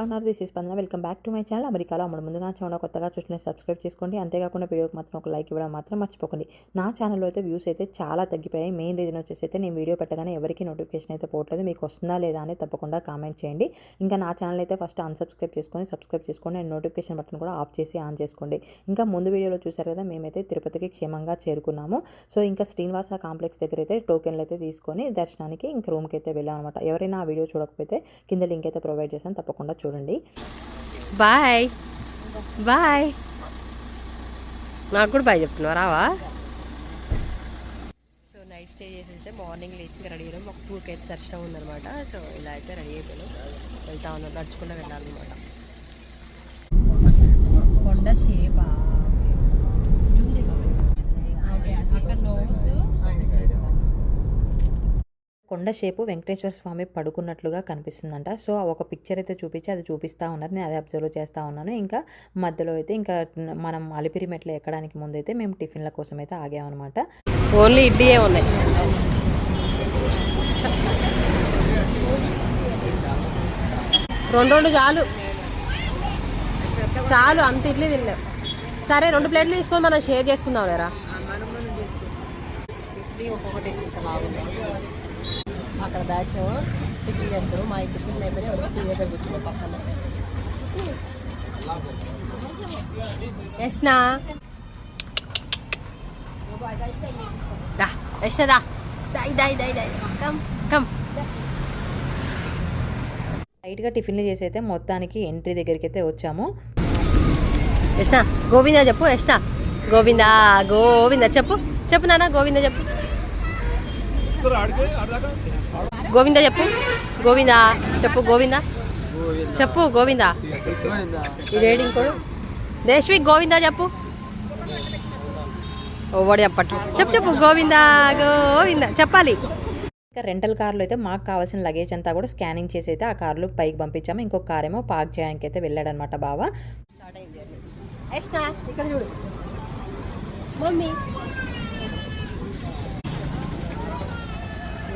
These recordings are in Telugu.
ఎలా ఉన్నారు? దిస్ ఈస్ స్పందన. Welcome back to my channel అమెరికాలో అమ్మడు. ముందుగా ఛానల్ కొత్తగా చూసిన సబ్స్క్రైబ్ చేసుకోండి. అంతేకాకుండా వీడియోకి మాత్రం ఒక లైక్ ఇవ్వడం మాత్రం మర్చిపోకండి. నా ఛానల్లో అయితే వ్యూస్ అయితే చాలా తగ్గిపోయాయి. మెయిన్ రీజన్ వచ్చేసి అయితే నేను వీడియో పెట్టగానే ఎవరికి నోటిఫికేషన్ అయితే పోవట్లేదు. మీకు వస్తుందా లేదా అని తప్పకుండా కామెంట్ చేయండి. ఇంకా నా ఛానల్ అయితే ఫస్ట్ అన్సబ్స్క్రైబ్ చేసుకొని సబ్స్క్రైబ్ చేసుకోండి అండ్ నోటిఫికేషన్ బటన్ కూడా ఆఫ్ చేసి ఆన్ చేసుకోండి. ఇంకా ముందు వీడియోలో చూసారు కదా, మేమైతే తిరుపతికి క్షేమంగా చేరుకున్నాము. సో ఇంకా శ్రీనివాస కాంప్లెక్స్ దగ్గర అయితే టోకెన్లు అయితే తీసుకొని దర్శనానికి ఇంకా రూమ్కి అయితే వెళ్ళాం అనమాట. ఎవరైనా ఆ వీడియో చూడకపోతే కింద లింక్ అయితే ప్రొవైడ్ చేశాను, తప్పకుండా చూడండి. Bye bye. నాకు కూడా బాయ్ చెప్తున్నావు, రావా? సో నైట్ స్టే చేసేస్తే మార్నింగ్ లేచి రెడీ అయ్యాం. ఒక 2కి అయితే దర్శనం ఉందనమాట. సో ఇలా అయితే రెడీ అయిపోయాను, వెళ్తా ఉన్నాం. నడుచుకుంటూ వెళ్ళాలన్నమాట. కొండ షేపా కొండ షేపు వెంకటేశ్వర స్వామి పడుకున్నట్లుగా కనిపిస్తుందంట. సో ఒక పిక్చర్ అయితే చూపించి అది చూపిస్తూ ఉన్నారు, నేను అదే అబ్జర్వ్ చేస్తూ ఉన్నాను. ఇంకా మధ్యలో అయితే ఇంకా మనం అలిపిరి మెట్లు ఎక్కడానికి ముందు అయితే మేము టిఫిన్ల కోసం అయితే ఆగామన్నమాట. ఓన్లీ ఇడ్లీయే ఉన్నాయి. రెండు చాలు చాలు, అంత ఇడ్లీ తినలేం. సరే 2 ప్లేట్లు తీసుకొని మనం షేర్ చేసుకుందాం లేరా. ఇడ్లీ ఒక్కొక్కటి అక్కడ బ్యాచ్ టిఫిన్ చేస్తారు. మా టిఫిన్ అయిపోయి వచ్చి దగ్గర కూర్చున్నాం పక్కన. Yashna Yashna come come. లైట్గా టిఫిన్లు చేసి అయితే మొత్తానికి ఎంట్రీ దగ్గరికి అయితే వచ్చాము. యష్నా గోవిందా చెప్పు. యష్నా గోవిందా గోవిందా చెప్పు. చెప్పు నాన్న గోవిందా చెప్పు. గోవిందా చెప్పు. గోవిందా చెప్పు. గోవిందా చెప్పు. గోవిందా ఇదేంటి ఇంకోడు. దేశ్విక్ గోవిందా చెప్పు. ఓడి అప్పట్లో చెప్పు చెప్పు. గోవిందా గోవిందా చెప్పాలి. ఇంకా రెంటల్ కార్లో అయితే మాకు కావాల్సిన లగేజ్ అంతా కూడా స్కానింగ్ చేసి అయితే ఆ కార్లో పైకి పంపించాము. ఇంకొక కార్ ఏమో పార్క్ చేయడానికి అయితే వెళ్ళాడనమాట బావ. స్టార్ట్ అయింది జర్నీ. యష్నా ఇక్కడ చూడు. మమ్మీ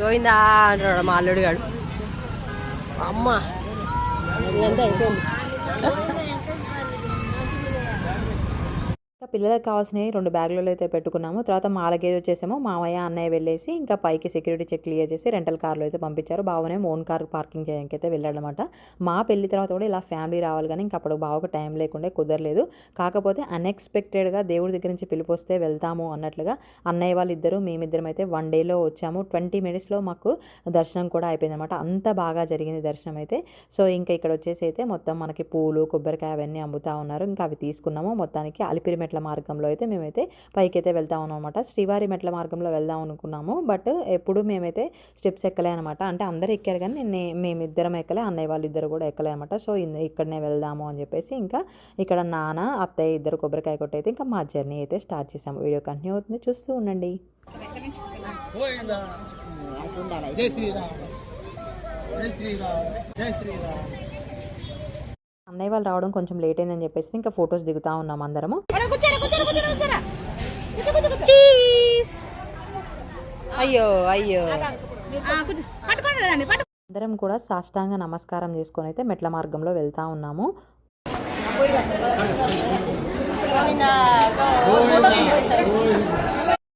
గోవిందా అంటాడు మా అల్లుడు గాడు. అమ్మ ఇదంతా అయిపోయింది. ఇంకా పిల్లలకు కావాల్సినవి 2 బ్యాగులలో అయితే పెట్టుకున్నాము. తర్వాత మా లగేజ్ వచ్చేసేమో మామయ్య అన్నయ్య వెళ్ళేసి ఇంకా పైకి సెక్యూరిటీ చెక్ క్లియర్ చేసి రెంటల్ కార్లో అయితే పంపించారు. బావనే ఓన్ కార్ పార్కింగ్ చేయడానికి అయితే వెళ్ళాడనమాట. మా పెళ్లి తర్వాత కూడా ఇలా ఫ్యామిలీ రావాలి, కానీ ఇంకా అప్పుడు బావకు టైం లేకుండా కుదరలేదు. కాకపోతే అన్ఎక్స్పెక్టెడ్గా దేవుడి దగ్గర నుంచి పిలుపు వస్తే వెళ్తాము అన్నట్లుగా అన్నయ్య వాళ్ళిద్దరూ మేమిద్దరం అయితే 1 డేలో వచ్చాము. 20 మినిట్స్లో మాకు దర్శనం కూడా అయిపోయింది అనమాట. అంత బాగా జరిగింది దర్శనం అయితే. సో ఇంకా ఇక్కడ వచ్చేసి అయితే మొత్తం మనకి పూలు కొబ్బరికాయ అవన్నీ అమ్ముతా ఉన్నారు. ఇంకా అవి తీసుకున్నాము. మొత్తానికి అలిపిరి మెట్ల మార్గంలో అయితే మేమైతే పైకి అయితే వెళ్తాం అనమాట. శ్రీవారి మెట్ల మార్గంలో వెళ్దాం అనుకున్నాము, బట్ ఎప్పుడు మేమైతే స్టెప్స్ ఎక్కలే అనమాట. అంటే అందరు ఎక్కారు కానీ మేమిద్దరం ఎక్కలే, అన్నయ్య వాళ్ళు ఇద్దరు కూడా ఎక్కలే అనమాట. సో ఇక్కడనే వెళ్దాము అని చెప్పేసి ఇంకా ఇక్కడ నాన్న అత్తయ్య ఇద్దరు కొబ్బరికాయ కొట్టయితే ఇంకా మా జర్నీ అయితే స్టార్ట్ చేసాము. వీడియో కంటిన్యూ అవుతుంది, చూస్తూ ఉండండి. అన్నయ్య వాళ్ళు రావడం కొంచెం లేట్ అయిందని చెప్పేసి ఇంకా ఫొటోస్ దిగుతా ఉన్నాం అందరము. అయ్యో అయ్యో. అందరం కూడా సాష్టాంగ నమస్కారం చేసుకొని అయితే మెట్ల మార్గంలో వెళ్తా ఉన్నాము.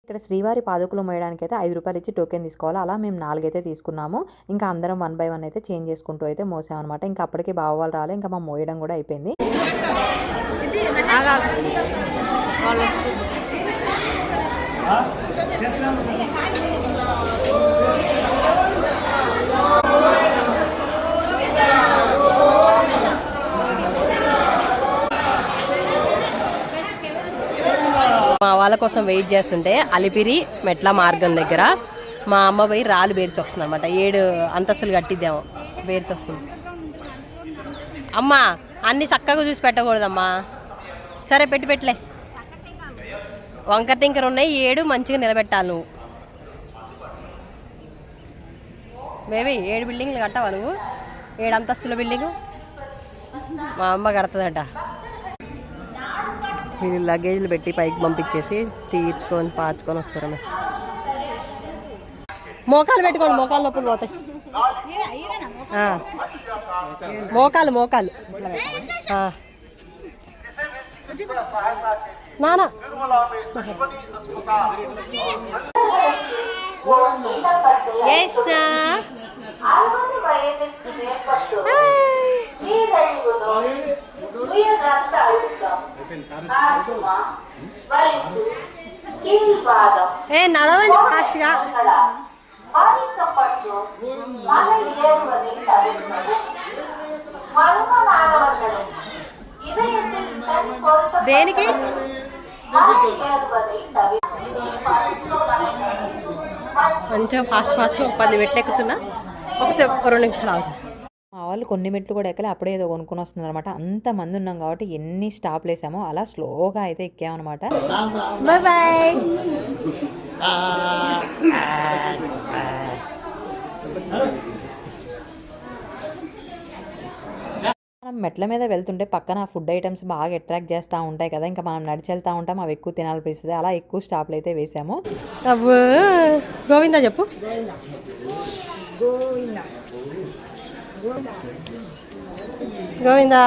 ఇక్కడ శ్రీవారి పాదుకులు మోయడానికి అయితే 5 రూపాయలు ఇచ్చి టోకెన్ తీసుకోవాలి. అలా మేము 4 అయితే తీసుకున్నాము. ఇంకా అందరం 1 by 1 అయితే చేంజ్ చేసుకుంటూ అయితే మోసామన్నమాట. ఇంకా అప్పటికే బావ వాళ్ళు రాలే, ఇంకా మా మోయడం కూడా అయిపోయింది. మా వాళ్ళ కోసం వెయిట్ చేస్తుంటే అలిపిరి మెట్ల మార్గం దగ్గర మా అమ్మ పోయి రాళ్ళు బేర్చి వస్తుంది అనమాట. 7 అంతస్తులు కట్టిద్దాము, బేర్చి వస్తుంది. అమ్మ అన్ని చక్కగా చూసి పెట్టకూడదమ్మా. సరే పెట్టలే. వంకర టింకర్ ఉన్నాయి, 7 మంచిగా నిలబెట్టాలి నువ్వు. బేబీ 7 బిల్డింగ్లు కట్టావా నువ్వు? 7 అంతస్తుల బిల్డింగు మా అమ్మ కడుతుందట. వీళ్ళు లగేజ్లు పెట్టి పైకి పంపించేసి తీర్చుకొని పార్చుకొని వస్తారు. మోకాలు పెట్టుకోండి, మోకాలు నొప్పులు పోతాయి. మోకాలు మోకాలు నానా ఏ నడవండి ఫాస్ట్ గా. దేనికి మంచిగా ఫాస్ట్ ఫాస్ట్గా 10 మెట్లు ఎక్కుతున్నా. ఒకసేపు 2 నిమిషాలు అవుతుంది. మా వాళ్ళు కొన్ని మెట్లు కూడా ఎక్కలే, అప్పుడే ఏదో కొనుక్కొని వస్తున్నారు అనమాట. అంతమంది ఉన్నాం కాబట్టి ఎన్ని స్టాప్లు వేసామో అలా స్లోగా అయితే ఎక్కామన్నమాట. Bye bye. మనం మెట్ల మీద వెళ్తుంటే పక్కన ఫుడ్ ఐటమ్స్ బాగా అట్రాక్ట్ చేస్తూ ఉంటాయి కదా, ఇంకా మనం నడిచి వెళ్తూ ఉంటాం, అవి ఎక్కువ తినాలనిపిస్తుంది. అలా ఎక్కువ స్టాప్లు అయితే వేసాము. గోవిందా చెప్పు. గోవిందా.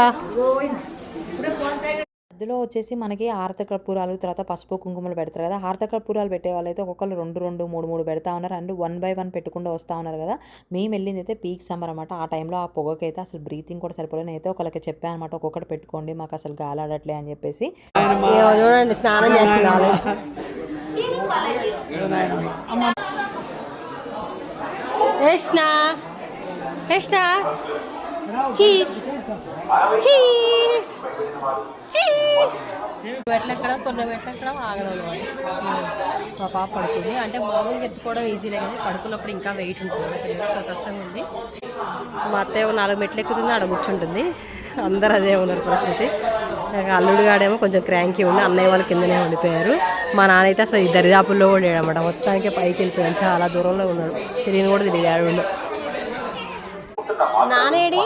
మధ్యలో వచ్చేసి మనకి హారతి కర్పూరాలు, తర్వాత పసుపు కుంకుమలు పెడతారు కదా. హారతి కర్పూరాలు పెట్టే వాళ్ళైతే ఒక్కొక్కరు 2, 3 పెడతా ఉన్నారు. అండ్ 1 by 1 పెట్టుకుంటూ వస్తూ ఉన్నారు కదా. మేము వెళ్ళింది అయితే పీక్ సమ్మర్ అనమాట. ఆ టైంలో ఆ పొగకైతే అసలు బ్రీతింగ్ కూడా సరిపోలేదు. నేనైతే ఒకరికి చెప్పాను అనమాట, ఒక్కొక్కటి పెట్టుకోండి, మాకు అసలు గాలాడట్లే అని చెప్పేసి. చూడండి స్నానం చేస్తున్నారు. మెట్లెక్కడ కొన్ని మెట్లెక్కడ ఆగడం అనమాట. మా పాప పడుతుంది. అంటే మామూలుగా ఎత్తుకోవడం ఈజీలే కానీ పడుకున్నప్పుడు ఇంకా వెయిట్ ఉంటుంది, సో కష్టంగా ఉంది. మా అత్తయ్య 4 మెట్లు ఎక్కుతుంది, ఆడ కూర్చుంటుంది. అందరూ అదే ఉన్నారు పరిస్థితి. అల్లుడు గాడేమో కొంచెం క్రాంకీ ఉండి అన్నయ్య వాళ్ళు కిందనే ఉండిపోయారు. మా నాన్న అయితే అసలు ఈ దరిదాపుల్లో కూడా లేడనమాట. మొత్తానికి పైకి వెళ్ళిపోయాడు, చాలా దూరంలో ఉన్నాడు. తిరిగి కూడా తిరిగాడు ఉండు. నానేడి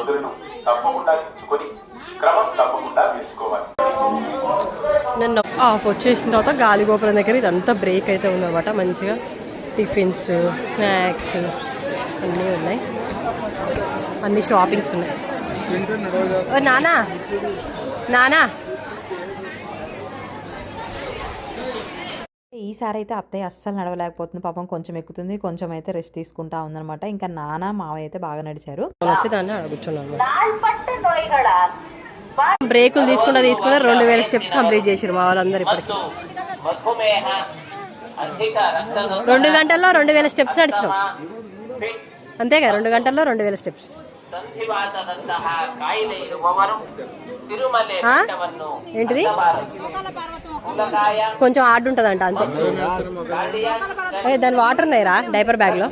నన్ను ఆఫ్ వచ్చేసిన తర్వాత గాలిగోపురం దగ్గర ఇదంతా బ్రేక్ అయితే ఉందన్నమాట. మంచిగా టిఫిన్స్, స్నాక్స్ అన్నీ ఉన్నాయి, అన్ని షాపింగ్స్ ఉన్నాయి. నానా నానా ఈసారి అయితే అత్తయ్య అస్సలు నడవలేకపోతుంది పాపం. కొంచెం ఎక్కుతుంది, కొంచెం అయితే రెస్ట్ తీసుకుంటా ఉందనమాట. ఇంకా నాన్న మావయ్య అయితే బాగా నడిచారు. వచ్చేదాన్ని అడుగుతున్నాను. బ్రేకులు తీసుకుంటా 2000 స్టెప్స్ కంప్లీట్ చేసారు మా వాళ్ళందరూ. ఇప్పటికి 2 గంటల్లో 2000 స్టెప్స్ నడిచినాం. అంతేగా 2 గంటల్లో 2000 స్టెప్స్. ఏంటిది కొంచెం హార్డ్ ఉంటుందంట అంతే. దాని వాటర్ ఉన్నాయిరా డైపర్ బ్యాగ్లో.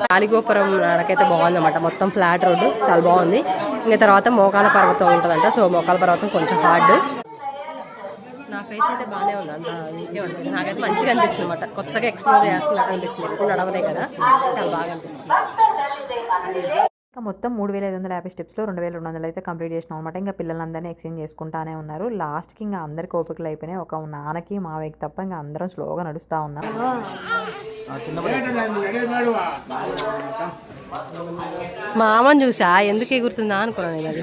గాలిగోపురం నాకైతే బాగుందన్నమాట. మొత్తం ఫ్లాట్ రోడ్డు, చాలా బాగుంది. ఇంకా తర్వాత మోకాల పర్వతం ఉంటుందంట. సో మోకాల పర్వతం కొంచెం హార్డ్. నా ఫేస్ అయితే బాగానే ఉంది, అంత నీకే ఉంటుంది. నాకైతే మంచిగా అనిపిస్తుంది అనమాట. కొత్తగా ఎక్స్ప్లోర్ చేస్తున్నట్టు అనిపిస్తుంది. ఎప్పుడు నడవలే కదా, చాలా బాగా అనిపిస్తుంది. ఇంకా మొత్తం 3550 స్టెప్స్లో 2200 అయితే కంప్లీట్ చేసినాం అనమాట. ఇంకా పిల్లలందరినీ ఎక్స్చేంజ్ చేసుకుంటానే ఉన్నారు. లాస్ట్కి ఇంకా అందరికి ఓపికలు అయిపోయినాయి. ఒక నాన్నకి మావయ్యకి తప్ప ఇంకా అందరం స్లోగా నడుస్తూ ఉన్నాం. మా అమ్మని చూసా ఎందుకు ఎగురుతుందా అనుకున్నాను నేను. అది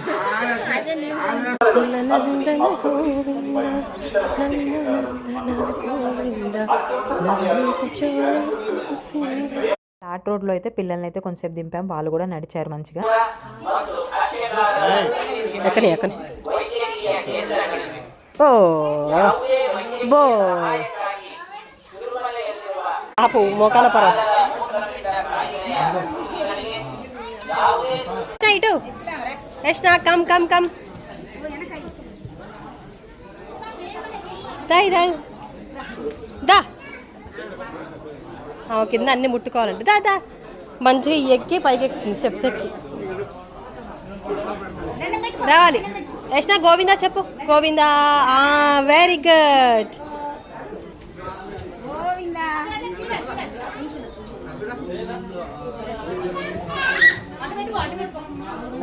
ఫ్లాట్ రోడ్లో అయితే పిల్లల్ని అయితే కొంచెంసేపు దింపాం, వాళ్ళు కూడా నడిచారు మంచిగా. ఎక్కని ఓ బో ఆపు మోకాల పర్వతం ఇటు యష్నా కమ్ కమ్ కమ్ దా దా కింద అన్ని ముట్టుకోవాలంటే దా దా మంచిగా ఎక్కి పైకి ఎక్కుతుంది, స్టెప్స్ ఎక్కి రావాలి. యష్నా గోవిందా చెప్పు. Govinda, very good.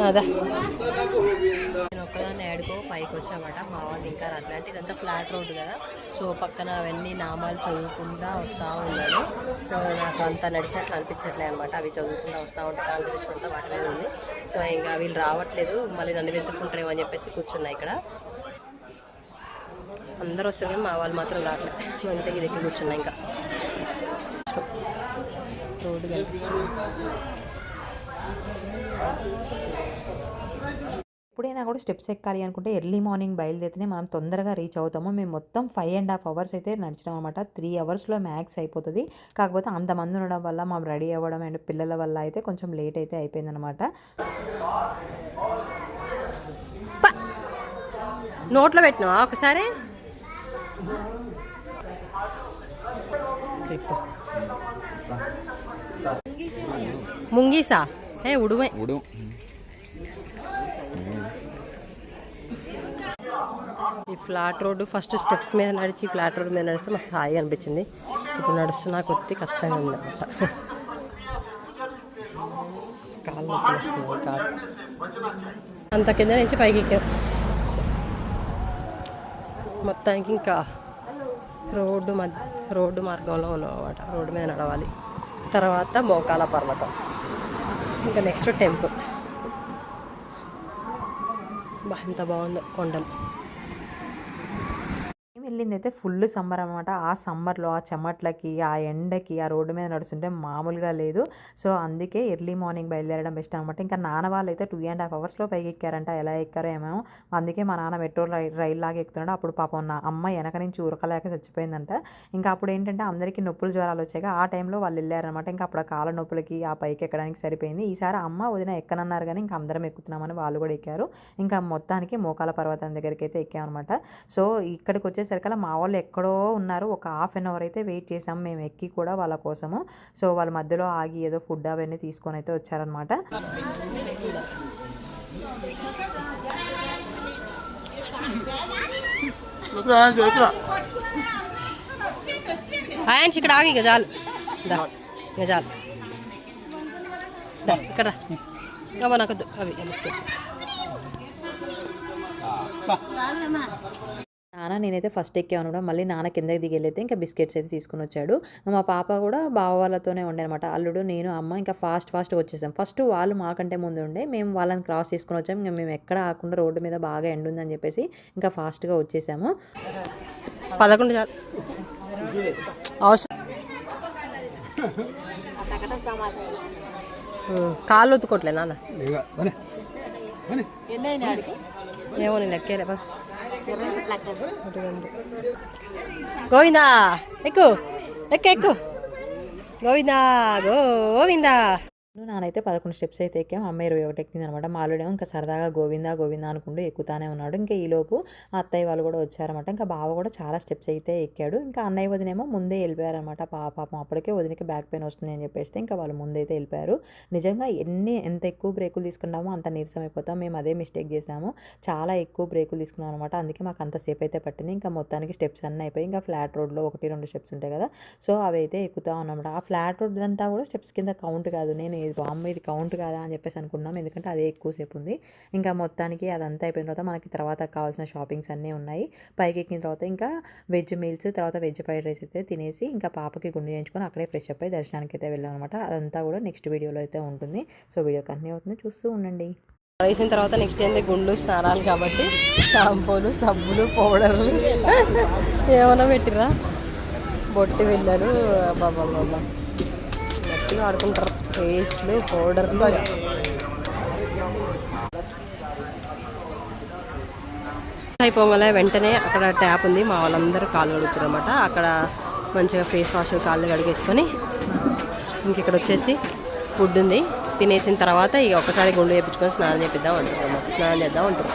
అదా నేను ఒక్కదాన్ని ఆడుకో పైకి పైకి వచ్చామట. మా వాళ్ళు ఇంకా అట్లాంటి ఇదంతా ఫ్లాట్ రోడ్డు కదా, సో పక్కన అవన్నీ నామాలు చదువుకుంటా వస్తూ ఉన్నాడు. సో నాకు అంతా నడిచినట్లు అనిపించట్లే అనమాట. అవి చదువుకుంటూ వస్తూ ఉంటే కాన్సన్ట్రేషన్ అంతా వాటి మీద ఉంది. సో ఇంకా వీళ్ళు రావట్లేదు, మళ్ళీ నన్ను వెతుక్కుంటారేమో అని చెప్పేసి కూర్చున్నా ఇక్కడ. అందరూ వస్తారు కానీ మా వాళ్ళు మాత్రం రావట్లేదు. మంచిగా ఇది ఎక్కి కూర్చున్నా. ఇంకా రోడ్డు కనిపిస్తుంది. ఎప్పుడైనా కూడా స్టెప్స్ ఎక్కాలి అనుకుంటే ఎర్లీ మార్నింగ్ బయలుదేరితేనే మనం తొందరగా రీచ్ అవుతాము. మేము మొత్తం 5.5 అవర్స్ అయితే నడిచినాం అనమాట. 3 అవర్స్లో మ్యాక్స్ అయిపోతుంది. కాకపోతే అంతమంది ఉండడం వల్ల మనం రెడీ అవ్వడం అండ్ పిల్లల వల్ల అయితే కొంచెం లేట్ అయితే అయిపోయిందనమాట. నోట్లో పెట్టినా ఒకసారి ముంగీసా ఉడుమే ఈ ఫ్లాట్ రోడ్డు ఫస్ట్ స్టెప్స్ మీద నడిచి ఫ్లాట్ రోడ్ మీద నడిస్తే మస్తు హాయి అనిపించింది. ఇప్పుడు నడుస్తున్నా కొద్ది కష్టంగా ఉంది అనమాట. కాళ్ళు నొప్పులు వస్తున్నాయి. కాలు అంత కింద నుంచి పైకి ఎక్కాం. మొత్తానికి ఇంకా రోడ్డు మార్గంలో ఉన్నాం అన్నమాట. రోడ్డు మీద నడవాలి. తర్వాత మోకాల పర్వతం, ఇంకా నెక్స్ట్ టెంపుల్. ఎంత బాగుందో కొండలు. వెళ్ళింది అయితే ఫుల్ సమ్మర్ అనమాట. ఆ సమ్మర్లో ఆ చెమట్లకి ఆ ఎండకి ఆ రోడ్డు మీద నడుస్తుంటే మామూలుగా లేదు. సో అందుకే ఎర్లీ మార్నింగ్ బయలుదేరడం బెస్ట్ అనమాట. ఇంకా నాన్న వాళ్ళు అయితే 2.5 అవర్స్లో పైకి ఎక్కారంట. ఎలా ఎక్కారో ఏమో. అందుకే మా నాన్న మెట్రో రైలు లాగా ఎక్కుతున్నాడు. అప్పుడు పాపం నా అమ్మ వెనక నుంచి ఉరకలేక చచ్చిపోయిందంట. ఇంకా అప్పుడు ఏంటంటే అందరికీ నొప్పులు జ్వరాలు వచ్చాక ఆ టైంలో వాళ్ళు వెళ్ళారనమాట. ఇంకా అప్పుడు ఆ కాళ్ళ నొప్పులకి ఆ పైకి ఎక్కడానికి సరిపోయింది. ఈసారి అమ్మ వదిన ఎక్కనన్నారు కానీ ఇంకా అందరం ఎక్కుతున్నామని వాళ్ళు కూడా ఎక్కారు. ఇంకా మొత్తానికి మోకాల పర్వతం దగ్గరికి అయితే ఎక్కామన్నమాట. సో ఇక్కడికి వచ్చేసరికల్లా మా వాళ్ళు ఎక్కడో ఉన్నారు. ఒక 1/2 అవర్ అయితే వెయిట్ చేసాం మేము ఎక్కి కూడా వాళ్ళ కోసము. సో వాళ్ళ మధ్యలో ఆగి ఏదో ఫుడ్ అవన్నీ తీసుకొని అయితే వచ్చారనమాట. ఇక్కడ ఆగి చాలు చాలు ఇక్కడ నాకు అవి బిస్కెట్స్. నాన్న నేనైతే ఫస్ట్ ఎక్కాను కూడా. మళ్ళీ నాన్న కిందకి దిగి వెళ్ళైతే ఇంకా బిస్కెట్స్ అయితే తీసుకుని వచ్చాడు. మా పాప కూడా బావ వాళ్ళతోనే ఉండే అనమాట. అల్లుడు నేను అమ్మ ఇంకా ఫాస్ట్గా వచ్చేసాం. ఫస్ట్ వాళ్ళు మాకంటే ముందు ఉండే, మేము వాళ్ళని క్రాస్ చేసుకుని వచ్చాము. ఇంకా మేము ఎక్కడ ఆకుండా రోడ్డు మీద బాగా ఎండ ఉందని చెప్పేసి ఇంకా ఫాస్ట్గా వచ్చేసాము. 11 అవసరం కాళ్ళు ఒత్తుకోవట్లే నాన్న. ఏమో నేను ఎక్కేలే. గోవిందా ఎక్కు ఎక్కు గోవిందా గోవిందా. నానైతే 11 స్టెప్స్ అయితే ఎక్కాం. అమ్మ 21 ఎక్కింది అనమాట. మాలుడేమో ఇంకా సరదాగా గోవిందా గోవిందా అనుకుంటూ ఎక్కుతానే ఉన్నాడు. ఇంకా ఈలోపు అత్తయ్య వాళ్ళు కూడా వచ్చారనమాట. ఇంకా బావ కూడా చాలా స్టెప్స్ అయితే ఎక్కాడు. ఇంకా అన్నయ్య వదినేమో ముందే వెళ్ళిపోయారనమాట. పాపం అప్పటికే వదినకి బ్యాక్ పెయిన్ వస్తుంది అని చెప్పేస్తే ఇంకా వాళ్ళు ముందైతే వెళ్ళిపోయారు. నిజంగా ఎంత ఎక్కువ బ్రేకులు తీసుకున్నామో అంత నీరసం అయిపోతాం. మేము అదే మిస్టేక్ చేసాము. చాలా ఎక్కువ బ్రేకులు తీసుకున్నాం అనమాట. అందుకే మాకు అంతసేపు అయితే పట్టింది. ఇంకా మొత్తానికి స్టెప్స్ అన్నీ అయిపోయి ఇంకా ఫ్లాట్ రోడ్లో 1-2 స్టెప్స్ ఉంటాయి కదా, సో అవి అయితే ఎక్కుతాం అన్నమాట. ఆ ఫ్లాట్ రోడ్ అంతా కూడా స్టెప్స్ కింద కౌంట్ కాదు. నేను బామ్మ ఇది కౌంట్ కాదా అని చెప్పేసి అనుకున్నాం, ఎందుకంటే అదే ఎక్కువసేపు ఉంది. ఇంకా మొత్తానికి అదంతా అయిపోయిన తర్వాత మనకి తర్వాత కావాల్సిన షాపింగ్స్ అన్నీ ఉన్నాయి. పైకి ఎక్కిన తర్వాత ఇంకా వెజ్ మీల్స్, తర్వాత వెజ్ ఫ్రైడ్ రైస్ అయితే తినేసి ఇంకా పాపకి గుండు చేయించుకొని అక్కడే ఫ్రెష్ అప్ అయి దర్శనానికి అయితే వెళ్ళాం అనమాట. అదంతా కూడా నెక్స్ట్ వీడియోలో అయితే ఉంటుంది. సో వీడియో కంటిన్యూ అవుతుంది, చూస్తూ ఉండండి. వేసిన తర్వాత నెక్స్ట్ ఏంటి గుండు స్నానాలు కాబట్టి షాంపూలు, సబ్బులు, పౌడర్లు ఏమైనా పెట్టిరా, బొట్టి వెళ్ళారు బాబా గట్టిగా ఆడుకుంటారు. పేస్ట్లు, పౌడర్లు. అయిపోగానే వెంటనే అక్కడ ట్యాప్ ఉంది, మా వాళ్ళందరూ కాళ్ళు కడుగుతారు అనమాట. అక్కడ మంచిగా ఫేస్ వాష్ కాళ్ళు కడిగేసుకొని ఇంక ఇక్కడ వచ్చేసి ఫుడ్ ఉంది, తినేసిన తర్వాత ఇక ఒకసారి గుండు చేయించుకొని స్నానం చేద్దాం అంటారు అన్నమాట. స్నానం చేద్దాం అంటారు.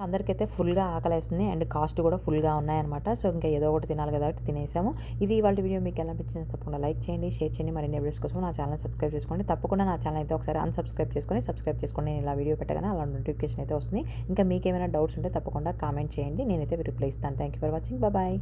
అందరికైతే ఫుల్గా ఆకలేస్తుంది అండ్ కాస్ట్ కూడా ఫుల్గా ఉన్నాయన్నమాట. సో ఇంకా ఏదో ఒకటి తినాలి కదా, తినేసాము. ఇది ఇవాళ వీడియో మీకు ఎలా అనిపించింది తప్పకుండా లైక్ చేయండి, షేర్ చేయండి. మరిన్ని వీడియోస్ కోసం నా ఛానల్ సబ్స్క్రైబ్ చేసుకోండి. తప్పకుండా నా ఛానల్ అయితే ఒకసారి సబ్స్క్రైబ్ చేసుకోండి. నేను ఇలా వీడియో పెట్టగానే అలా నోటిఫికేషన్ అయితే వస్తుంది. ఇంకా మీకు ఏమైనా డౌట్స్ ఉంటే తప్పకుండా కామెంట్ చేయండి, నేనైతే రిప్లై ఇస్తాను. Thank you for watching. Bye.